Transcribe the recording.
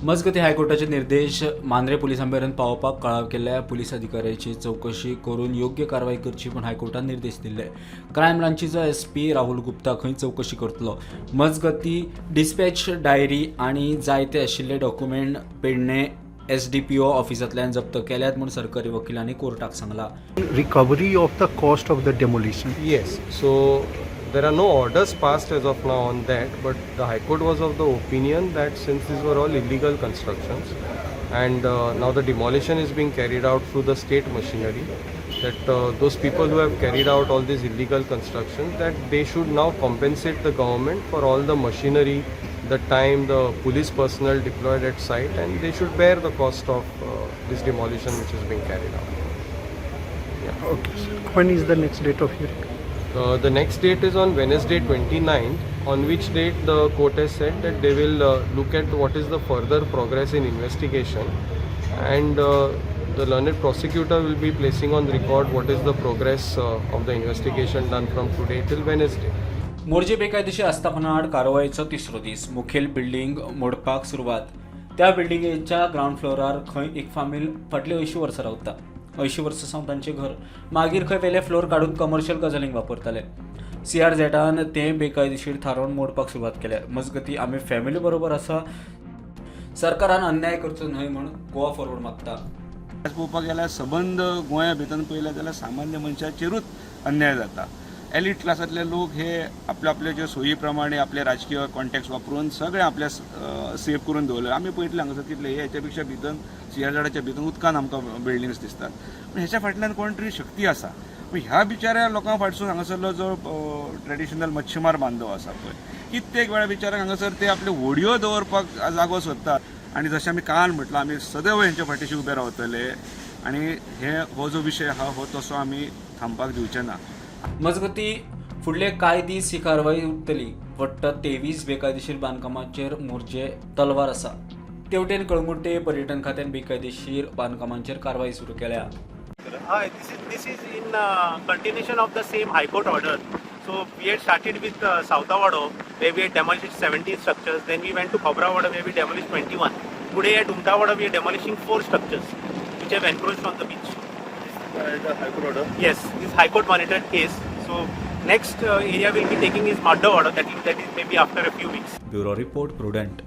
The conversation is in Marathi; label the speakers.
Speaker 1: मजगती हायकोर्टाचे निर्देश मांद्रे पोलिसांपर्यंत पावपाक कळाव केल्ल्या पुलीस अधिकाऱ्याची चौकशी करून योग्य कारवाई करची पण हायकोर्टान निर्देश दिले. क्रायम ब्रांचीचो SP राहुल गुप्ता खंय चौकशी करतलो. मजगती डिस्पॅच डायरी आणि जायते आशिल्ले डॉक्युमेंट पेडणे SDPO ऑफिसांतल्यान जप्त केल्यात म्हूण सरकारी वकिलांनी कोर्टाक सांगला.
Speaker 2: Recovery of the cost of the demolition.
Speaker 3: Yes, so there are no orders passed as of now on that, but the High Court was of the opinion that since these were all illegal constructions and now the demolition is being carried out through the state machinery, that those people who have carried out all these illegal constructions, that they should now compensate the government for all the machinery, the time, the police personnel deployed at site, and they should bear the cost of this demolition which is being carried out.
Speaker 2: Okay. When is the next date of hearing?
Speaker 3: The next date is on Wednesday 29th, on which date the court has said that they will look at what is the further progress in investigation, and the learned prosecutor will be placing on record what is the progress of the investigation done from today till Wednesday.
Speaker 1: Morjim बेकायदेशीर आस्थापना आड कारवायेचो तिसरो दीस. मुखेल बिल्डिंग मोडपाक सुरवात. त्या बिल्डिंगेच्या ग्राउंड फ्लोरार खंय एक फामील फाटली 80 वर्सां रावता. 80 वर्सां सावन तांचें घर. मागीर खंय वेले फ्लोर काडून कमर्शियल गजालींक वापरताले. CRZन तें बेकायदेशीर थारोवन मोडपाक सुरवात केल्या. मजगती आमी फॅमिली बरोबर आसा. सरकारान अन्याय करचो न्हय म्हूण गोवा फॉरवर्ड मागता.
Speaker 4: पळोवपाक गेल्यार सबंद गोंया भितर पळयलें जाल्यार सामान्य मनशाचेरूच अन्याय जाता. एलीट क्लासांतले लोक हे आपल्या आपल्या सोयी प्रमाणे आपले राजकीय कॉन्टॅक्ट्स वापरून सगळे आपल्या सेफ करून दवरले. आमी पळयतले हांगासर कितले हेच्या पेक्षा भितर CRZच्या भितर उदकान आमकां बिल्डिंग्स दिसतात. पूण हेच्या फाटल्यान कोण तरी शक्ती आसा. पूण ह्या बिचाऱ्या लोकां फाटसून हांगासरलो जो ट्रेडिशनल मच्छीमार बांदव आसा पळय, कित्येक वेळा बिचाऱ्यांक हांगासर ते आपले व्हडयो दवरपाक जागो सोदतात. आनी जशें आमी काल म्हटलं, आमी सदैव हेंच्या फाटीशी उबे रावतले आनी हो जो विशय आहा हो तसो आमी थांबपाक दिवचे ना.
Speaker 1: मजगती फुडले कांय दीस ही कारवाई उरतली. फक्त 23 बेकायदेशीर बांदकामांचेर मोर्जे तलवार आसा. तेवटेन कळंगुटे पर्यटन खात्यान बेकायदेशीर बांदकामांचेर कारवाई सुरू केल्या.
Speaker 5: Hi, this is in continuation of the same High Court order. So we had started with Sautawado, where we had demolished 17 structures. Then we went to Khobrawada, where we demolished 21. Today at Umtawada, we are demolishing 4 structures, which have encroached on the beach.
Speaker 6: The High Court order?
Speaker 5: Yes, this High Court monitored case. So next area we'll be taking is Madda order. That is maybe after a few weeks.
Speaker 1: Bureau report prudent.